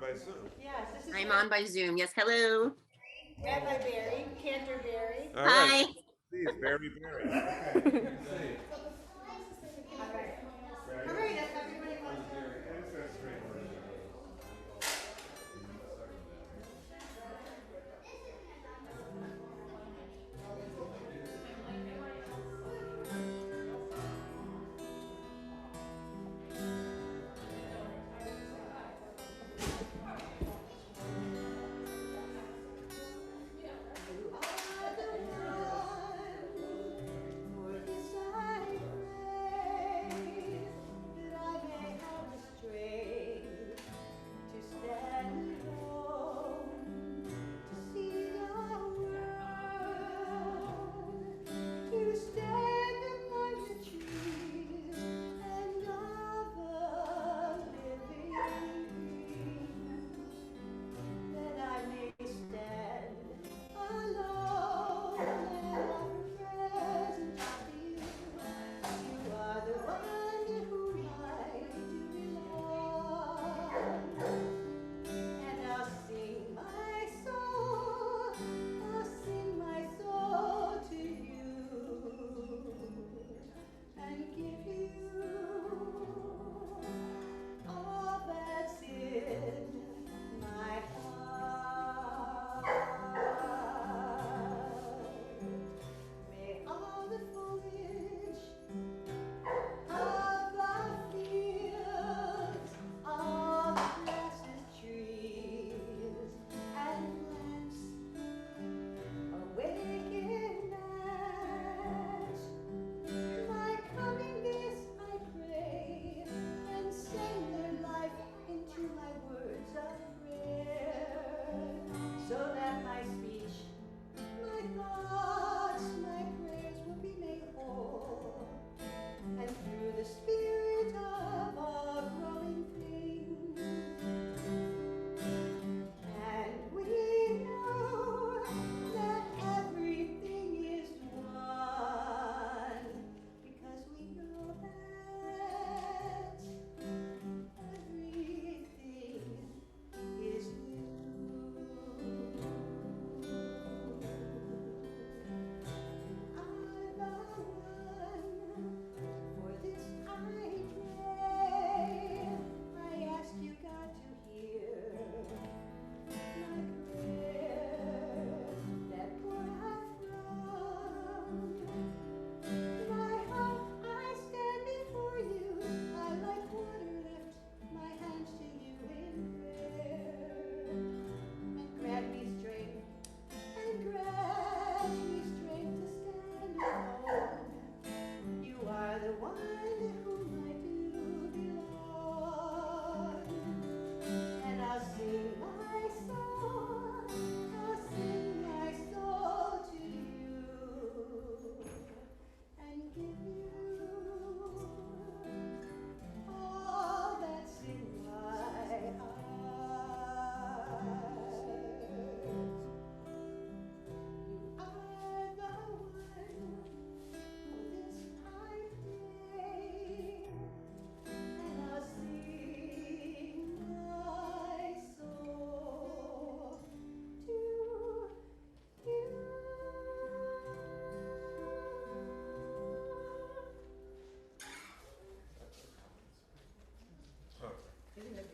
by Zoom. Yes, this is I'm on by Zoom. Yes, hello. Rabbi Barry, Cantor Barry. All Hi. right. Please, Barry. Okay. All right. All right, if everybody wants to.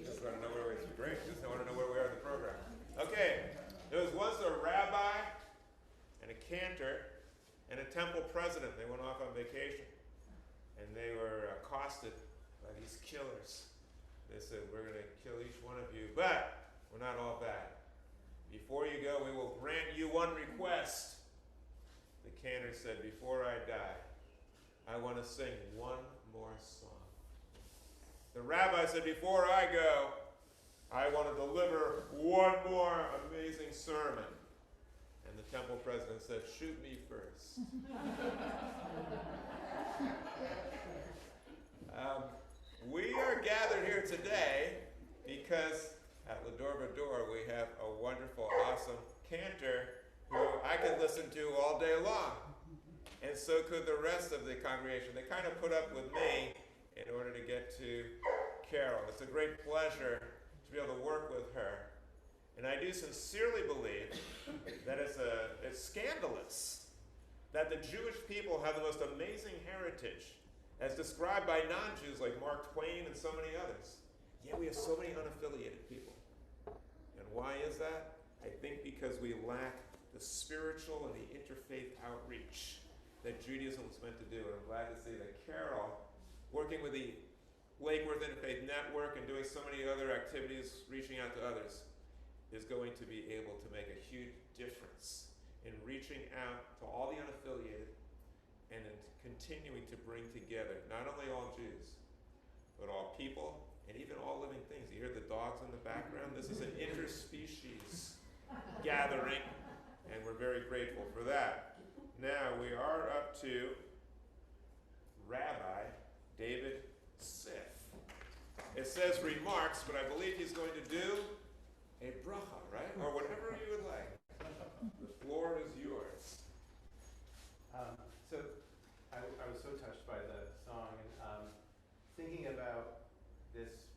Just want to know where we are. Great. Just want to know where we are in the program. Okay. There was once a rabbi and a cantor and a temple president. They went off on vacation, and they were accosted by these killers. They said, "We're going to kill each one of you, but we're not all bad. Before you go, we will grant you one request." The cantor said, "Before I die, I want to sing one more song." The rabbi said, "Before I go, I want to deliver one more amazing sermon." And the temple president said, "Shoot me first." We are gathered here today because at Va-Dor we have a wonderful, awesome cantor who I could listen to all day long. And so could the rest of the congregation. They kind of put up with me in order to get to Carol. It's a great pleasure to be able to work with her. And I do sincerely believe that it's scandalous that the Jewish people have the most amazing heritage, as described by non-Jews like Mark Twain and so many others. Yet we have so many unaffiliated people. And why is that? I think because we lack the spiritual and the interfaith outreach that Judaism was meant to do. And I'm glad to see that Carol, working with the Lake Worth Interfaith Network and doing so many other activities, reaching out to others, is going to be able to make a huge difference in reaching out to all the unaffiliated and in continuing to bring together not only all Jews, but all people and even all living things. You hear the dogs in the background? This is an interspecies gathering, and we're very grateful for that. Now we are up to Rabbi David Sif. It says remarks, but I believe he's going to do a bracha, right? Or whatever you would like. The floor is yours. So I was so touched by the song, and thinking about this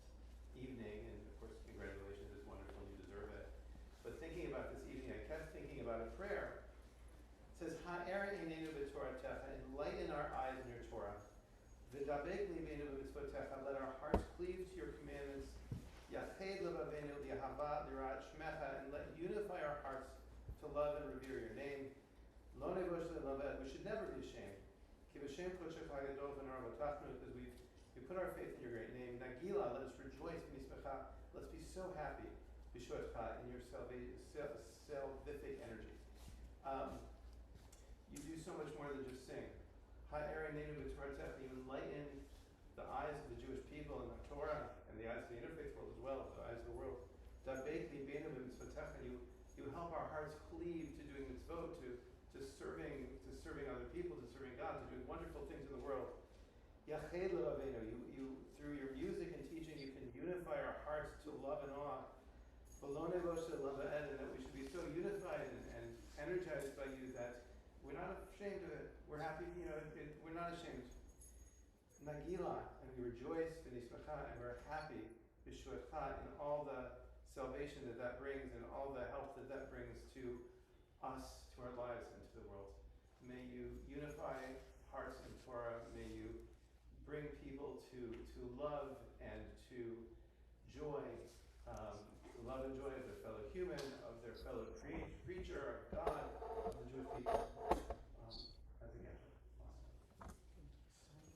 evening, and of course congratulations, it's wonderful, you deserve it. But thinking about this evening, I kept thinking about a prayer. It says, Ha'er einenu b'toratecha, enlighten our eyes in your Torah. V'dabek libeinu b'mitzvotecha, let our hearts cleave to your commandments. Yached levavenu li'ahava li'rat shmecha, and let unify our hearts to love and revere your name. Lo nevosh le'laved, we should never be ashamed. Ki b'shem kodesh ha'gadol v'nor v'tachnu, because we put our faith in your great name. Nagila, let us rejoice. Smicha, let's be so happy. B'shuatcha, in your salvific energy. You do so much more than just sing. Ha'er einenu b'toratecha, you enlighten the eyes of the Jewish people and the Torah, and the eyes of the interfaith world as well, the eyes of the world. Dabek libeinu b'mitzvotecha, you help our hearts cleave to doing mitzvot, to serving other people, to serving God, to doing wonderful things in the world. Yached levavenu, you through your music and teaching, you can unify our hearts to love and awe. V'lo nevosh le'laved, and that we should be so unified and energized by you that we're not ashamed of it. We're happy, we're not ashamed. Nagila, and we rejoice, v'nismacha, and we're happy, b'shuatcha, in all the salvation that brings and all the help that brings to us, to our lives, and to the world. May you unify hearts in Torah. May you bring people to love and to joy, love and joy of their fellow human, of their fellow creature, of God, of the Jewish people. As again,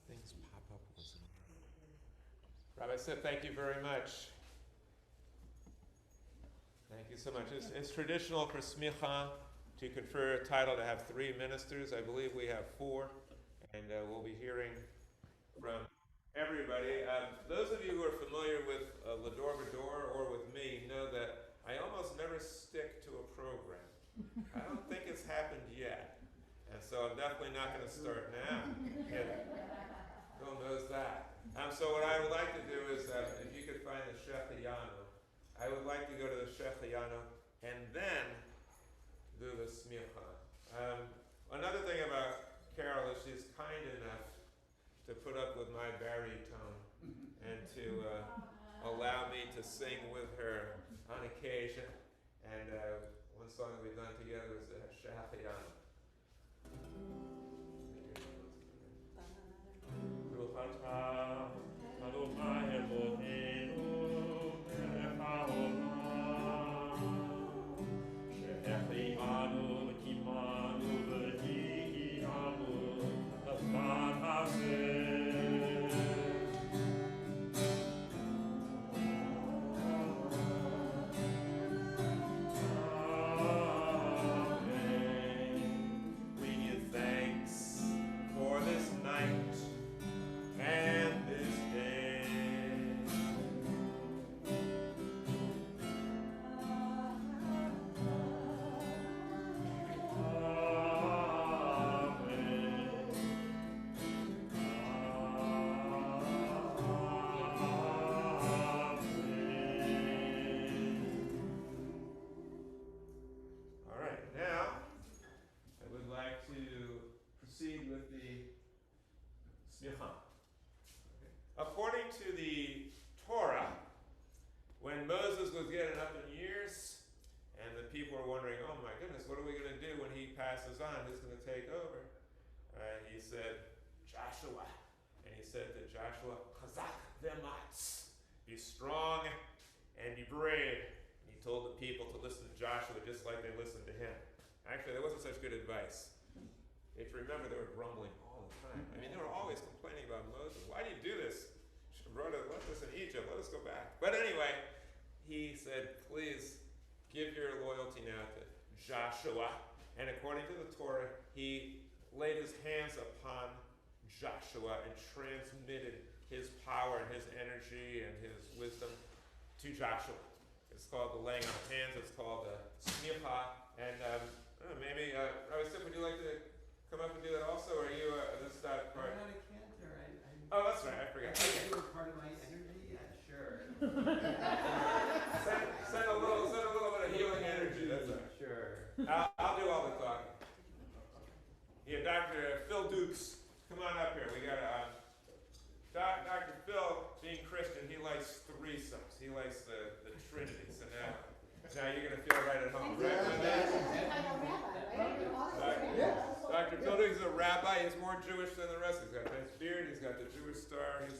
Things pop up. Rabbi Sif, thank you very much. Thank you so much. It's traditional for Smicha to confer a title to have 3 ministers. I believe we have 4, and we'll be hearing from everybody. Those of you who are familiar with Va-Dor or with me know that I almost never stick to a program. I don't think it's happened yet, and so I'm definitely not going to start now. Who knows that? So what I would like to do is, if you could find the Shechayanu, I would like to go to the Shechayanu and then do the Smicha. Another thing about Carol is she's kind enough to put up with my baritone and to allow me to sing with her on occasion. And one song that we've done together is the Shechayanu. According to the Torah, when Moses was getting up in years, and the people were wondering, oh my goodness, what are we going to do when he passes on? Who's going to take over? He said, Joshua. And he said to Joshua, Chazak v'ematz, be strong and be brave. And he told the people to listen to Joshua just like they listened to him. Actually, that wasn't such good advice. If you remember, they were grumbling all the time. I mean, they were always complaining about Moses. Why do you do this? You should have brought us, left us in Egypt. Let us go back. But anyway, he said, please give your loyalty now to Joshua. And according to the Torah, he laid his hands upon Joshua and transmitted his power and his energy and his wisdom to Joshua. It's called the laying on of hands. It's called the Smicha. And maybe, Rabbi, would you like to come up and do that also? Or are you, this is not part? I'm not a Cantor. Oh, that's right. I forgot. Okay. You were part of my energy? Yeah, sure. send a little bit of healing energy. That's right. Sure. I'll do all the talking. Yeah, Dr. Phil Dukes, come on up here. We got Dr. Phil, being Christian, he likes threesomes. He likes the Trinity. So now you're going to feel right at home, right? Dr. Phil Dukes is a rabbi. He's more Jewish than the rest. He's got a nice beard. He's got the Jewish star. He's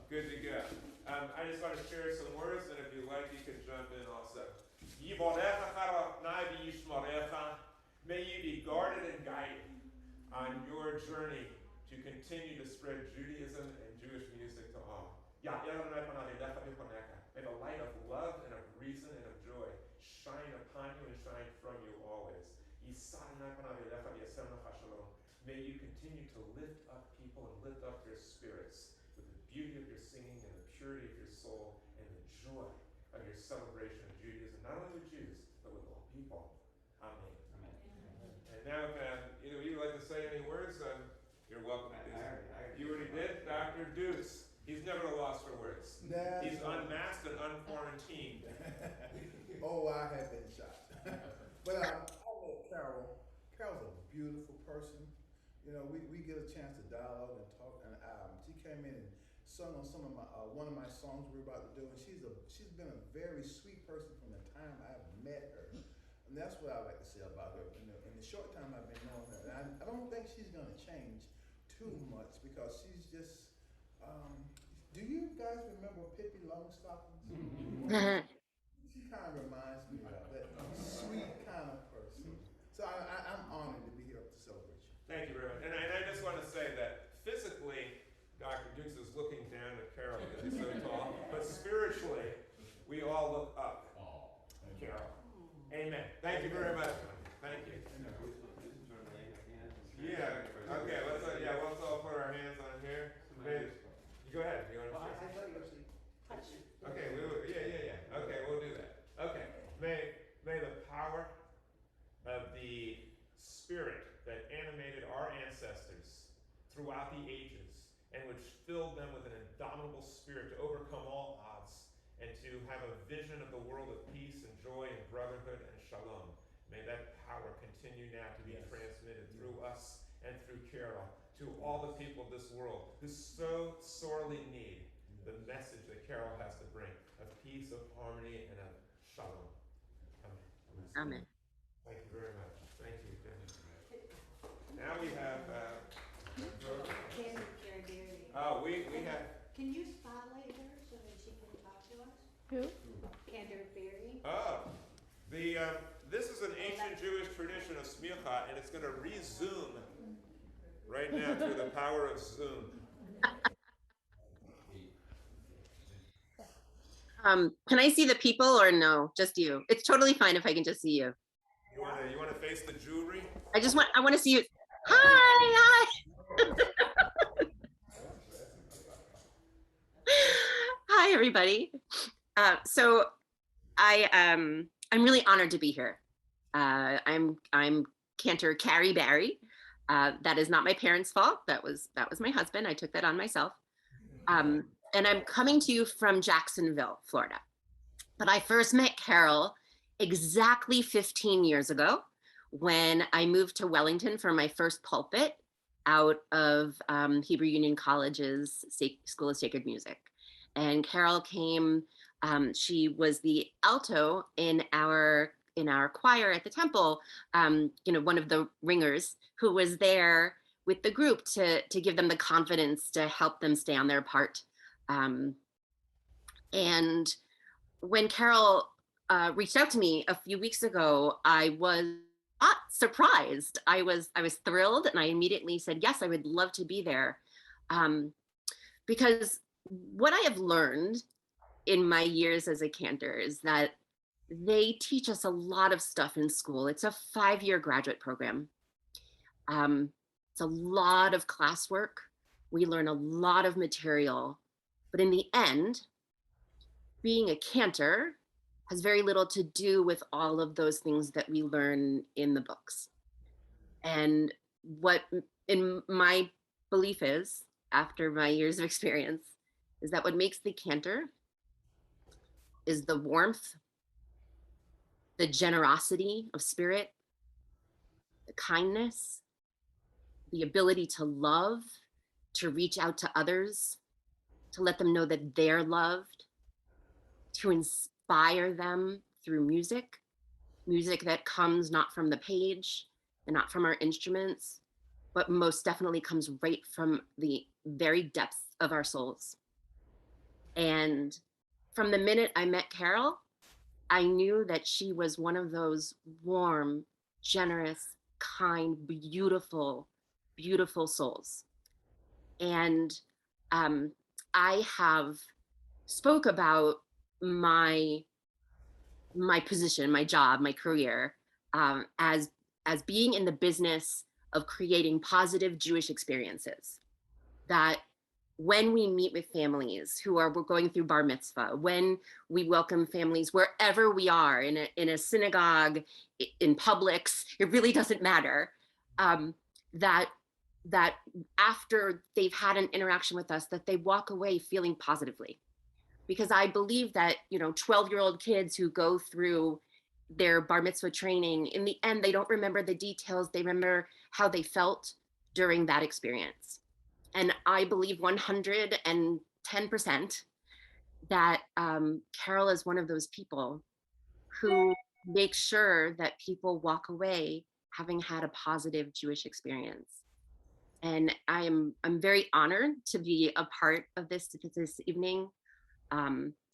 good to go. I just want to share some words, and if you like, you can jump in also. May you be guarded and guided on your journey to continue to spread Judaism and Jewish music to all. May the light of love and of reason and of joy shine upon you and shine from you always. May you continue to lift up people and lift up their spirits with the beauty of your singing and the purity of your soul and the joy of your celebration of Judaism, not only with Jews, but with all people. Amen. And now, if either of you would like to say any words, you're welcome to do so. You already did? Dr. Deuce. He's never a loss for words. He's unmasked and unquarantined. Oh, I have been shot. But I met Carol. Carol's a beautiful person. You know, we get a chance to dialogue and talk. And she came in and sung on some of my one of my songs we were about to do. And she's been a very sweet person from the time I've met her. And that's what I like to say about her. In the short time I've been knowing her, and I don't think she's going to change too much because she's just. Do you guys remember Pippi Longstockings? She kind of reminds me of that sweet kind of person. So I'm honored to be here at the celebration. Thank you very much. And I just want to say that physically, Dr. Dukes is looking down at Carol because he's so tall, but spiritually, we all look up at Carol. Amen. Thank you very much. Thank you. Yeah. Okay. Let's all put our hands on here. Go ahead. You want to say? Okay. Yeah. Okay, we'll do that. Okay. May the power of the Spirit that animated our ancestors throughout the ages and which filled them with an indomitable spirit to overcome all odds and to have a vision of the world of peace and joy and brotherhood and shalom. May that power continue now to be transmitted through us and through Carol to all the people of this world who so sorely need the message that Carol has to bring of peace, of harmony, and of shalom. Amen. Thank you very much. Thank you. Now we have. We have. Can you spotlight her so that she can talk to us? Who? Cantor Berry. Oh, this is an ancient Jewish tradition of Smicha, and it's going to resume right now through the power of Zoom. Can I see the people or no? Just you. It's totally fine if I can just see you. You want to face the jewelry? I want to see you. Hi. Hi, everybody. So I'm really honored to be here. I'm Cantor Carrie Barry. That is not my parents' fault. That was my husband. I took that on myself. And I'm coming to you from Jacksonville, Florida. But I first met Carol exactly 15 years ago when I moved to Wellington for my first pulpit out of Hebrew Union College's School of Sacred Music. And Carol came She was the alto in our choir at the temple, one of the ringers who was there with the group to give them the confidence to help them stay on their part. And when Carol reached out to me a few weeks ago, I was not surprised. I was thrilled, and I immediately said, yes, I would love to be there. Because what I have learned in my years as a cantor is that they teach us a lot of stuff in school. It's a 5-year graduate program. It's a lot of classwork. We learn a lot of material, but in the end, being a cantor has very little to do with all of those things that we learn in the books. And what in my belief is, after my years of experience, is that what makes the cantor is the warmth, the generosity of spirit, the kindness, the ability to love, to reach out to others, to let them know that they're loved, to inspire them through music that comes not from the page and not from our instruments, but most definitely comes right from the very depths of our souls. And from the minute I met Carol, I knew that she was one of those warm, generous, kind, beautiful, beautiful souls. And I have spoke about my position, my job, my career, as being in the business of creating positive Jewish experiences. That when we meet with families who are going through bar mitzvah, when we welcome families wherever we are, in a synagogue, in Publix, it really doesn't matter, that after they've had an interaction with us, that they walk away feeling positively. Because I believe that, 12-year-old kids who go through their bar mitzvah training, in the end, they don't remember the details. They remember how they felt during that experience. And I believe 110% that Carol is one of those people who makes sure that people walk away having had a positive Jewish experience. And I'm very honored to be a part of this evening.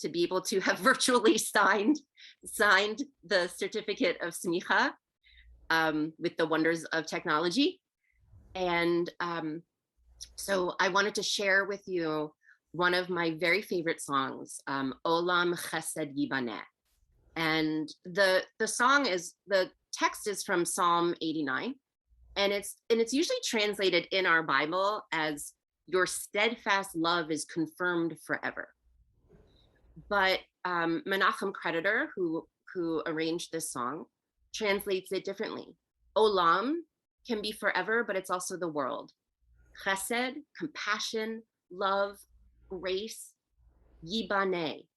To be able to have virtually signed the certificate of Smicha with the wonders of technology. And so I wanted to share with you one of my very favorite songs, Olam Chesed Yibaneh. And the text is from Psalm 89. And it's usually translated in our Bible as "Your steadfast love is confirmed forever." But Menachem Creditor, who arranged this song, translates it differently. Olam can be forever, but it's also the world. Chesed, compassion, love, grace, yibaneh,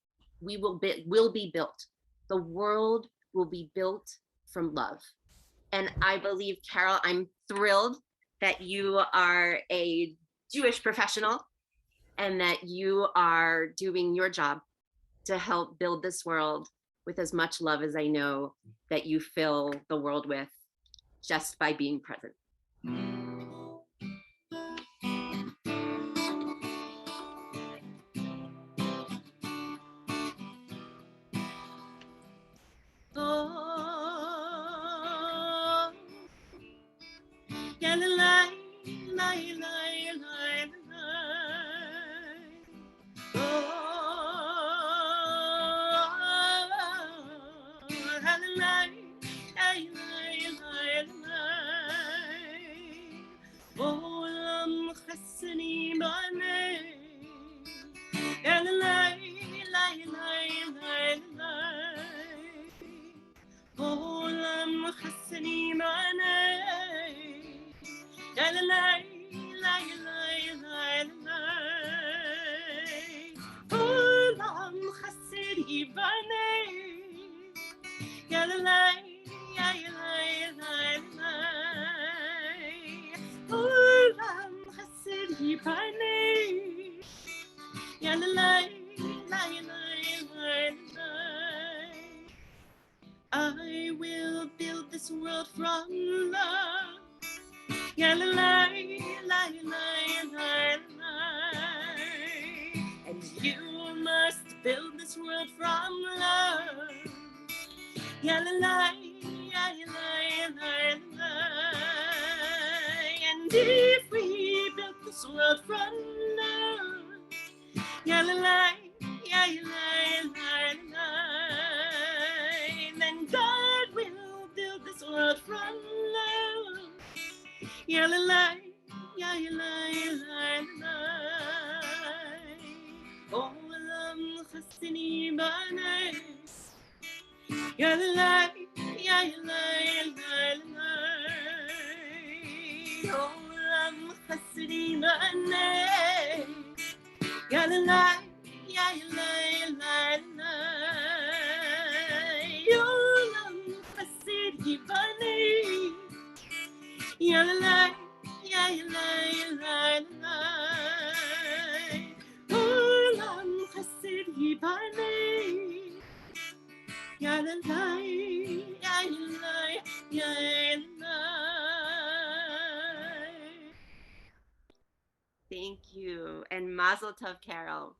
will be built. The world will be built from love. And I believe, Carol, I'm thrilled that you are a Jewish professional and that you are doing your job to help build this world with as much love as I know that you fill the world with just by being present. And you must build this world from love. And if we built this world from love, then God will build this world from love. Olam chasini banay, olam chasini banay, olam chasini banay. Olam chassid yibanei. Thank you. And Mazel Tov, Carol.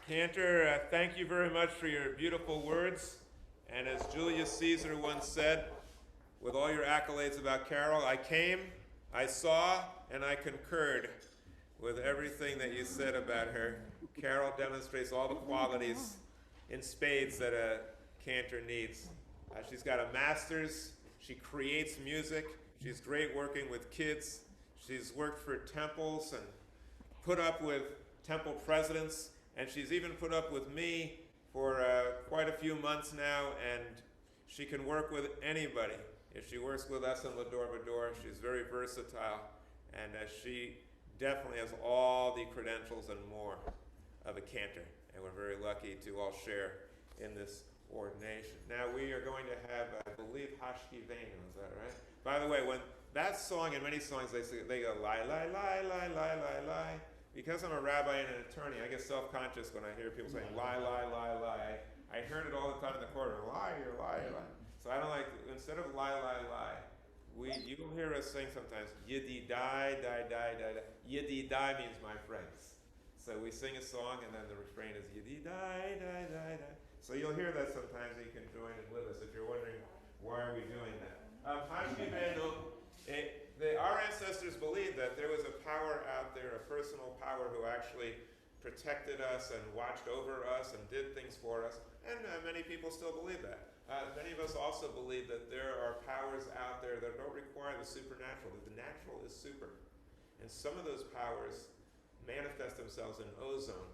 Cantor, thank you very much for your beautiful words. And as Julius Caesar once said, with all your accolades about Carol, I came, I saw, and I concurred with everything that you said about her. Carol demonstrates all the qualities in spades that a cantor needs. She's got a master's, she creates music, she's great working with kids, she's worked for temples and put up with temple presidents, and she's even put up with me for quite a few months now, and she can work with anybody. If she works with us in Va-Dor, she's very versatile, and she definitely has all the credentials and more of a cantor, and we're very lucky to all share in this ordination. Now we are going to have, I believe, Hashkivenu, is that right? By the way, when that song, and many songs, they go, lie, lie, lie, lie, lie, lie, lie. Because I'm a rabbi and an attorney, I get self-conscious when I hear people saying lie, lie, lie, lie. I heard it all the time in the corridor, lie, you're lie, lie. So I don't like, instead of lie, lie, lie, you will hear us sing sometimes, yiddi die, die, die, die, die. Yiddi die means my friends. So we sing a song and then the refrain is yiddi die, die, die, die. So you'll hear that sometimes, and you can join in with us if you're wondering why are we doing that. Our ancestors believed that there was a power out there, a personal power who actually protected us and watched over us and did things for us, and many people still believe that. Many of us also believe that there are powers out there that don't require the supernatural, that the natural is super. And some of those powers manifest themselves in ozone,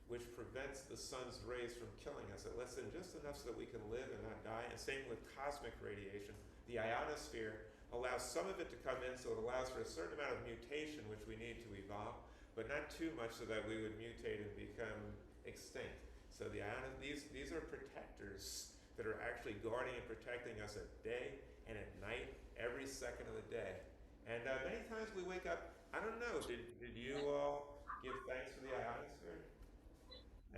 which prevents the sun's rays from killing us. It lets in just enough so that we can live and not die. And same with cosmic radiation. The ionosphere allows some of it to come in, so it allows for a certain amount of mutation, which we need to evolve, but not too much so that we would mutate and become extinct. So these are protectors that are actually guarding and protecting us at day and at night, every second of the day. And many times we wake up, I don't know, did you all give thanks for the ionosphere?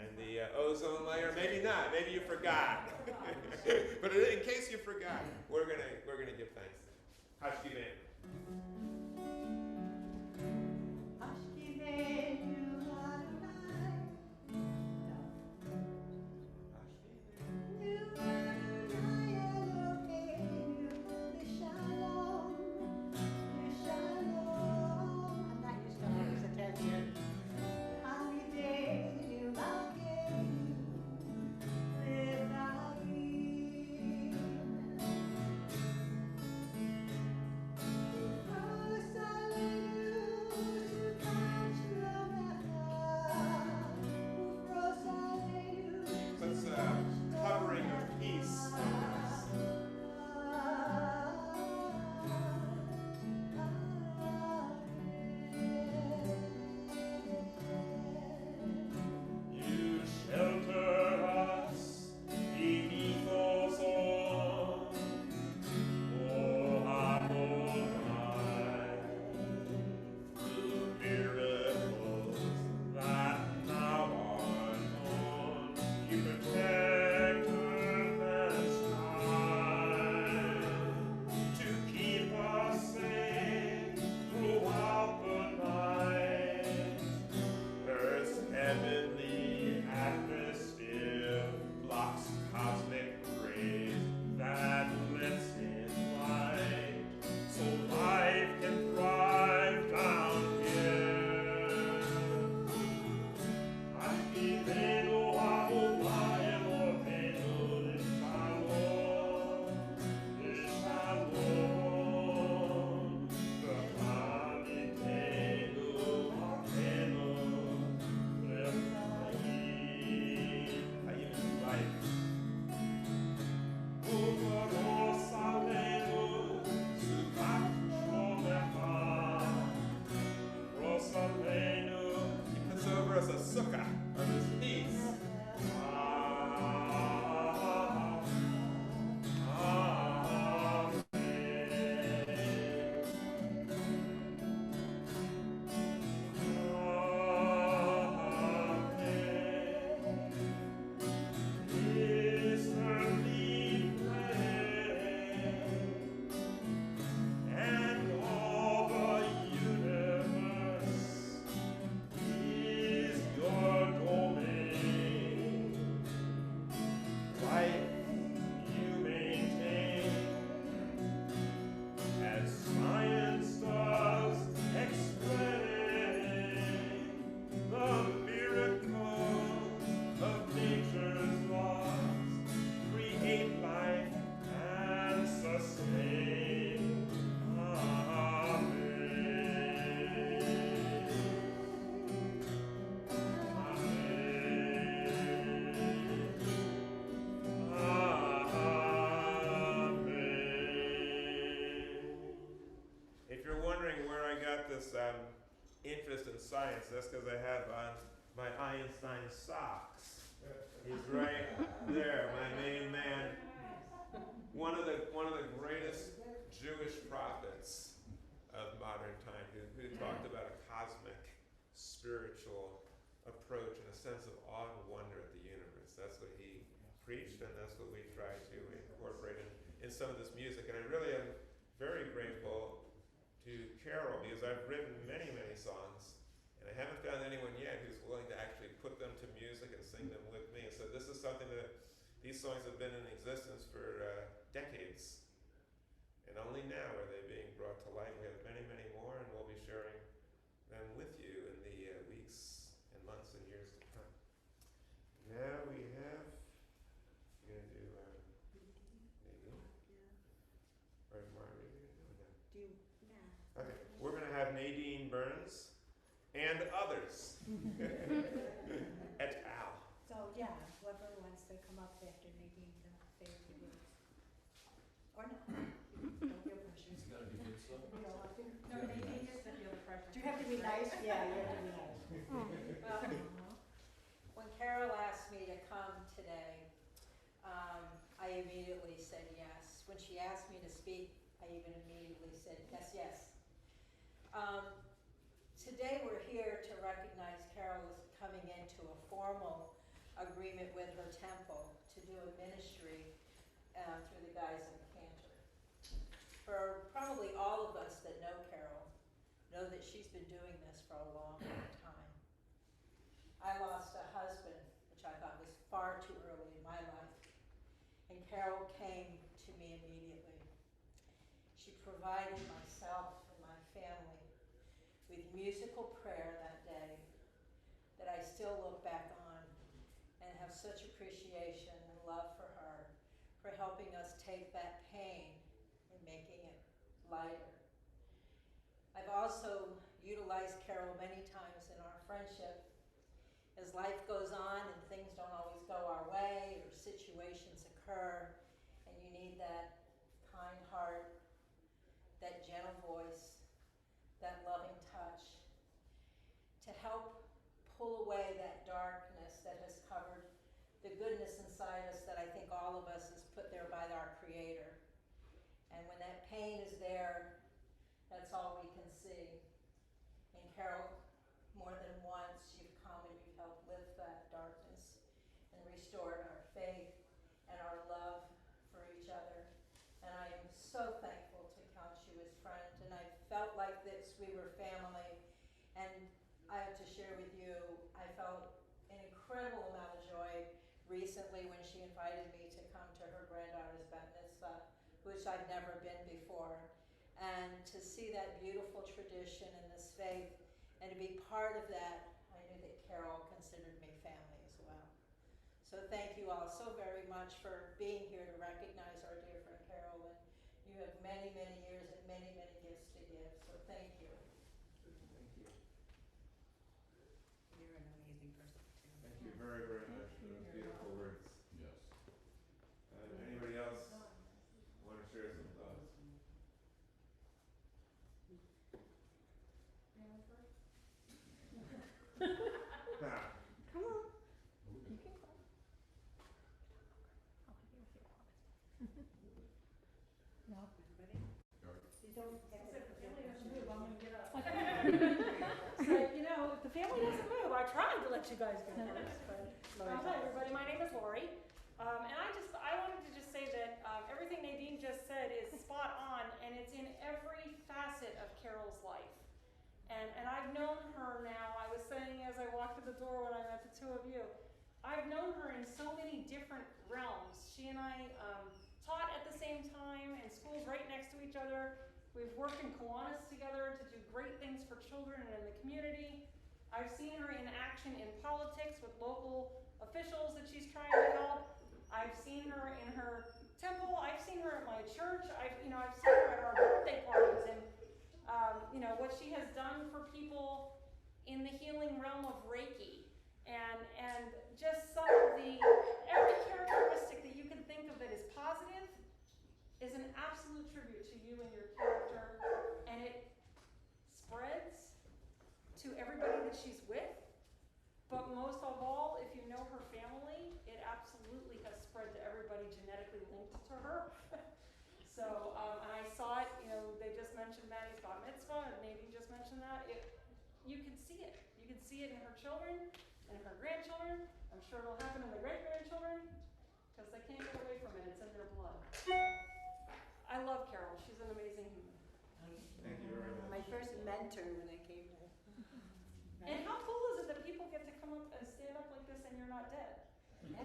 And the ozone layer? Maybe not, maybe you forgot. But in case you forgot, we're gonna give thanks. Hashkivenu. sukkah, or this piece. Interest in science, that's because I have on my Einstein socks. He's right there, my main man. One of the greatest Jewish prophets of modern time, who talked about a cosmic, spiritual approach and a sense of awe and wonder at the universe. That's what he preached, and that's what we try to incorporate in some of this music. And I really am very grateful to Carol, because I've written many, many songs, and I haven't found anyone yet who's willing to actually put them to music and sing them with me. And so this is something that these songs have been in existence for decades, and only now are they being brought to light. We have many, many more, and we'll be sharing them with you in the weeks and months and years to come. Now we have, you're going to do Nadine? Or Margaret, you're going to do it? Okay, we're going to have Nadine Burns and others. Et al. So yeah, whoever wants to come up after Nadine, the favorite words. Or not. Don't feel pressure. It's gotta be good stuff. You don't want to? No, Nadine gets to feel the pressure. Do you have to be nice? Yeah, you have to be nice. When Carol asked me to come today, I immediately said yes. When she asked me to speak, I even immediately said yes. Today we're here to recognize Carol is coming into a formal agreement with her temple to do a ministry through the guise of Cantor. For probably all of us that know Carol, know that she's been doing this for a long, long time. I lost a husband, which I thought was far too early in my life, and Carol came to me immediately. She provided myself and my family with musical prayer that day that I still look back on and have such appreciation and love for her, for helping us take that pain and making it lighter. I've also utilized Carol many times in our friendship. As life goes on and things don't always go our way or situations occur and you need that kind heart, that gentle voice, that loving touch to help pull away that darkness that has covered the goodness inside us that I think all of us is put there by our Creator. And when that pain is there, that's all we can see. And Carol, more than once, you've come and you've helped lift that darkness and restored our faith and our love for each other. And I am so thankful to count you as friend. And I felt like this, we were family. And I have to share with you, I felt an incredible amount of joy recently when she invited me to come to her granddaughter's bat mitzvah, which I've never been before. And to see that beautiful tradition and this faith, and to be part of that, I knew that Carol considered me family as well. So thank you all so very much for being here to recognize our dear friend Carol. And you have many, many years and many, many gifts to give. So thank you. Thank you. You're an amazing person too. Thank you very, very much for those beautiful words. Yes. Anybody else want to share some thoughts? Ha. You don't have If to. the family doesn't move, I'm gonna get up. So, you know, if the family doesn't move, I tried to let you guys go first, but. Hi, everybody, my name is Lori. And I wanted to just say that everything Nadine just said is spot on, and it's in every facet of Carol's life. And I've known her now, I was saying as I walked through the door when I met the two of you, I've known her in so many different realms. She and I taught at the same time in schools right next to each other. We've worked in Kiwanis together to do great things for children and in the community. I've seen her in action in politics with local officials that she's trying to help. I've seen her in her temple. I've seen her at my church. I've seen her at our birthday parties, and what she has done for people in the healing realm of Reiki, and just some of every characteristic that you can think of that is positive is an absolute tribute to you and your character, and it spreads to everybody that she's with. But most of all, if you know her family, it absolutely has spread to everybody genetically linked to her. So, and I saw it, they just mentioned Maddie's bat mitzvah, and Nadine just mentioned that. You can see it. You can see it in her children and her grandchildren. I'm sure it'll happen in the great-grandchildren, because they can't get away from it. It's in their blood. I love Carol. She's an amazing human. Thank you very much. My first mentor when I came here. And how cool is it that people get to come up and stand up like this and you're not dead?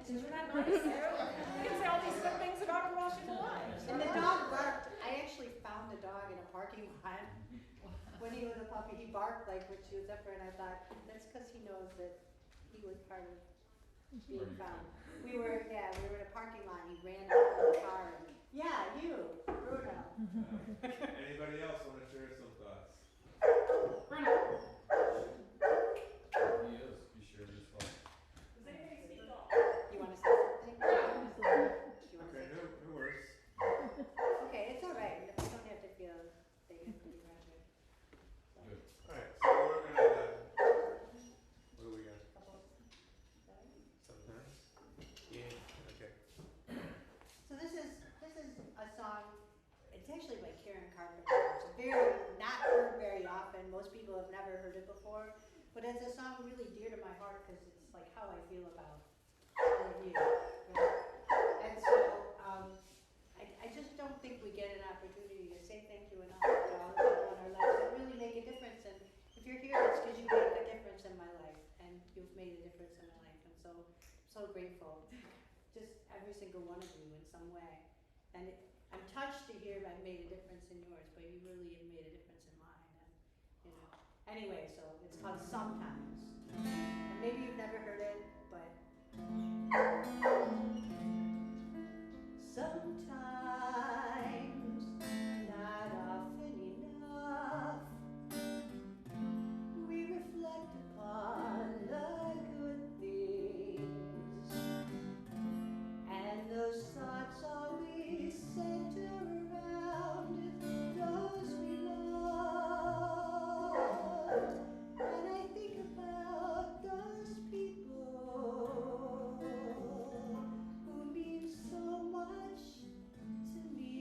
Isn't that Nice. You can say all these good things about her while she's alive. And the dog barked. I actually found the dog in a parking lot. When he was a puppy, he barked like when she was up there, and I thought, that's because he knows that he was part of being found. We were in a parking lot, and he ran out of the car. And, yeah, you, Bruno. Anybody else want to share some thoughts? Bruno. He is. He shared his thoughts. Does anybody speak dog? You want to say something? Do you want to Okay, say no worries. Okay, it's all right. You don't have to feel that you have to be measured. Good. Alright, so we're gonna, what do we got? Sometimes? Yeah, okay. So this is a song. It's actually by Karen Carpenter. It's very not heard very often. Most people have never heard it before, but it's a song really dear to my heart because it's like how I feel about all of you. Right? And so I just don't think we get an opportunity to say thank you enough to all the people in our lives that really make a difference. And if you're here, it's because you make a difference in my life, and you've made a difference in my life. And so grateful. Just every single one of you in some way. And I'm touched to hear I've made a difference in yours, but you really have made a difference in mine. And anyway, so it's called Sometimes. And maybe you've never heard it, but sometimes, not often enough, we reflect upon the good things, and those thoughts always center around those we love. And I think about those people who mean so much to me.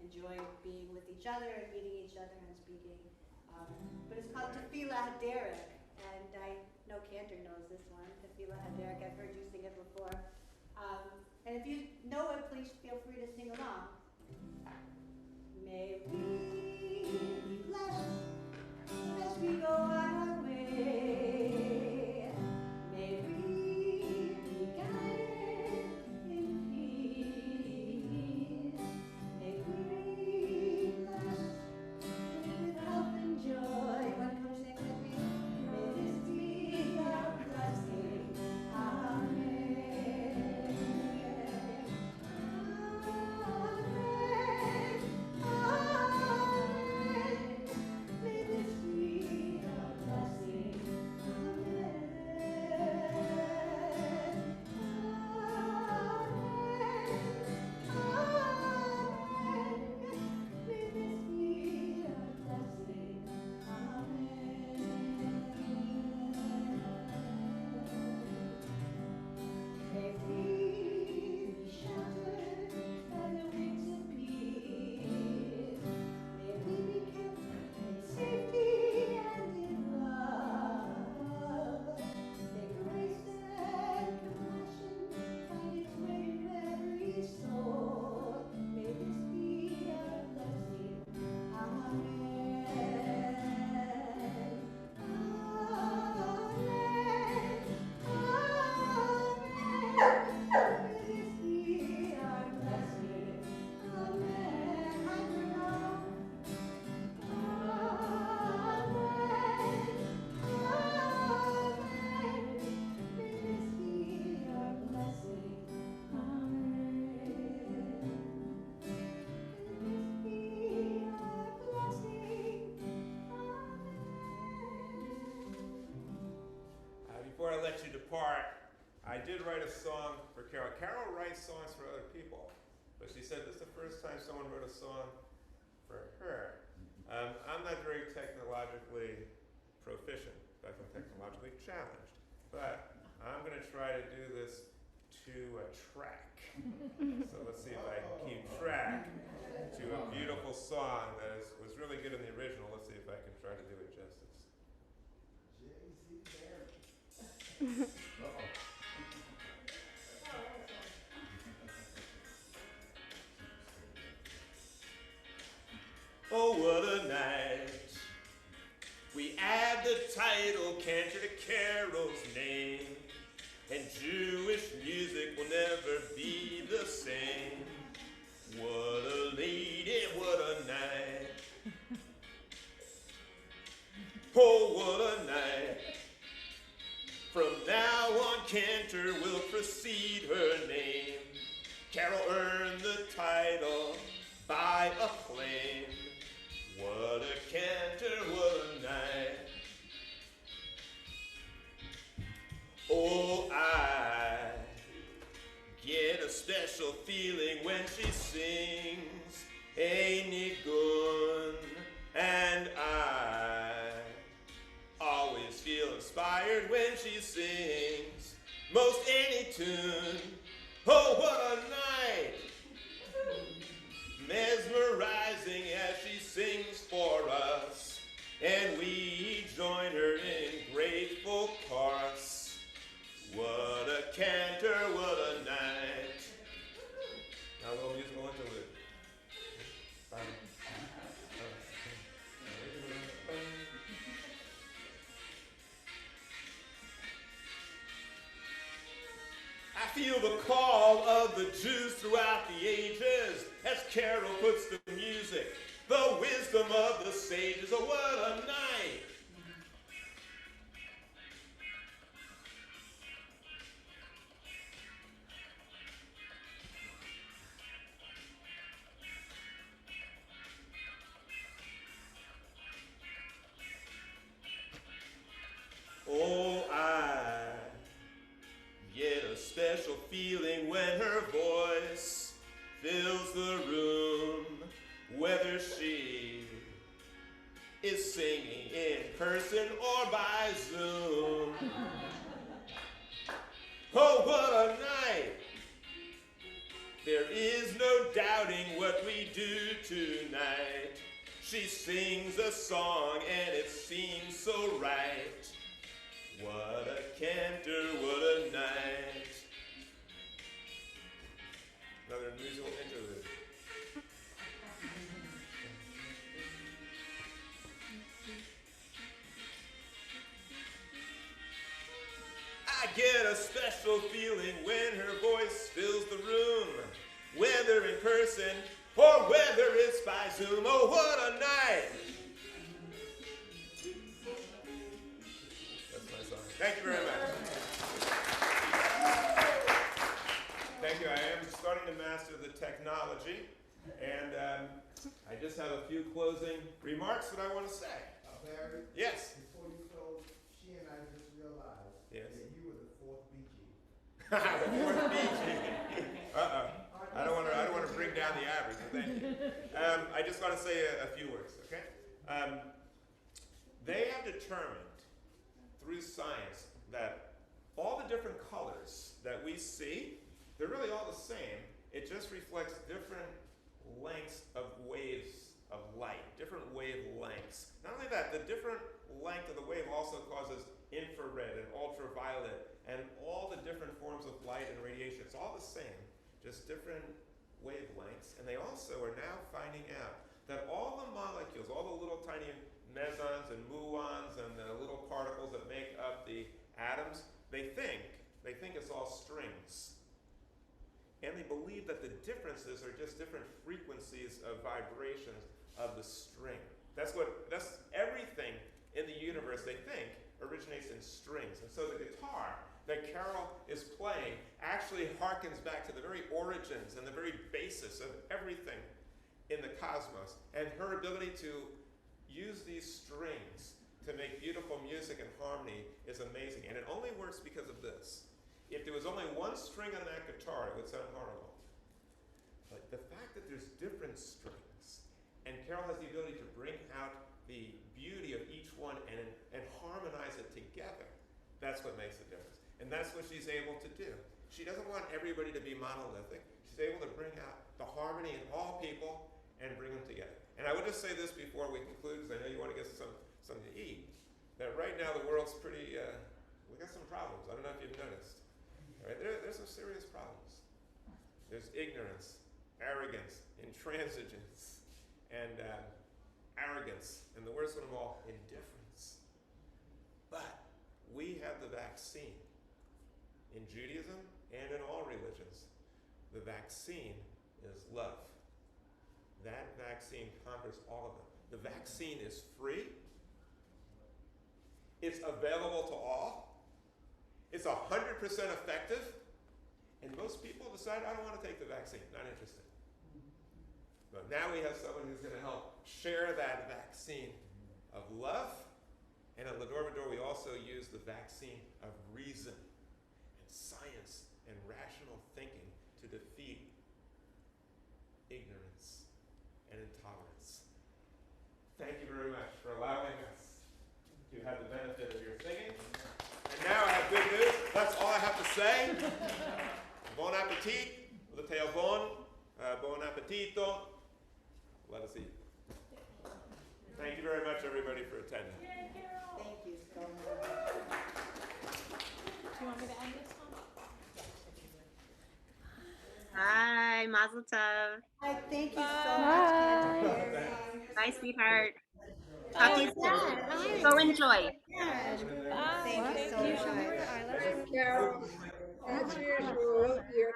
enjoy being with each other and meeting each other and speaking. But it's called Tefillah Haderek, and I know Cantor knows this one, Tefillah Haderek. I've heard you sing it before. And if you know it, please feel free to sing along. May we be blessed as we go on our way. May we be guided in peace. May we be blessed with health and joy. Want to come sing with me? May this be our blessing. Amen. Before I let you depart, I did write a song for Carol. Carol writes songs for other people, but she said this is the first time someone wrote a song for her. I'm not very technologically proficient. In fact, I'm technologically challenged. But I'm going to try to do this to a track. So let's see if I can keep track to a beautiful song that was really good in the original. Let's see if I can try to do it justice. Oh, what a night. We add the title Cantor to Carol's name, and Jewish music will never be the same. What a lady, what a night. Oh, what a night. From now on, Cantor will precede her name. Carol earned the title by acclaim. What a Cantor, what a night. Oh, I get a special feeling when she sings a nigun, and I always feel inspired when she sings most any tune. Oh, what a night! Mesmerizing as she sings for us, and we join her in grateful chorus. What a Cantor, what a night. Now a little musical interlude. I feel the call of the Jews throughout the ages as Carol puts the music, the wisdom of the sages. Oh, what a night! Oh, I get a special feeling when her voice fills the room, whether she is singing in person or by Zoom. Oh, what a night! There is no doubting what we do tonight. She sings a song and it seems so right. What a cantor, what a night. Another musical interlude. I get a special feeling when her voice fills the room, whether in person or whether it's by Zoom. Oh, what a night! That's my song. Thank you very much. Thank you. I am starting to master the technology, and I just have a few closing remarks that I want to say. Barry? Yes. Before you close, she and I just realized Yes. that you were the fourth BG. The fourth BG. I don't want to bring down the average, but thank you. I just want to say a few words, okay? They have determined through science that all the different colors that we see, they're really all the same. It just reflects different lengths of waves of light, different wavelengths. Not only that, the different length of the wave also causes infrared and ultraviolet and all the different forms of light and radiation. It's all the same, just different wavelengths. And they also are now finding out that all the molecules, all the little tiny mesons and muons and the little particles that make up the atoms, they think it's all strings. And they believe that the differences are just different frequencies of vibrations of the string. That's everything in the universe, they think, originates in strings. And so the guitar that Carol is playing actually harkens back to the very origins and the very basis of everything in the cosmos. And her ability to use these strings to make beautiful music and harmony is amazing. And it only works because of this. If there was only one string on that guitar, it would sound horrible. But the fact that there's different strings, and Carol has the ability to bring out the beauty of each one and harmonize it together, that's what makes the difference. And that's what she's able to do. She doesn't want everybody to be monolithic. She's able to bring out the harmony in all people and bring them together. And I would just say this before we conclude, because I know you want to get something to eat, that right now the world's pretty, we got some problems. I don't know if you've noticed. Right? There's some serious problems. There's ignorance, arrogance, intransigence, and arrogance, and the worst of them all, indifference. But we have the vaccine. In Judaism and in all religions, the vaccine is love. That vaccine conquers all of them. The vaccine is free. It's available to all. It's 100% effective. And most people decide, I don't want to take the vaccine, not interested. But now we have someone who's going to help share that vaccine of love. And at Va-Dor, we also use the vaccine of reason and science and rational thinking to defeat ignorance and intolerance. Thank you very much for allowing us to have the benefit of your singing. And now I have good news. That's all I have to say. Bon appetit. Le teavon. Bon appetito. Let us eat. Thank you very much, everybody, for attending. Thank you so much. Do you want me to end this one? Hi, Mazel Tov. Hi, thank you so much, Cantor. Bye, sweetheart. Talk to you soon. Go enjoy. Thank you so much. Carol, as usual, you're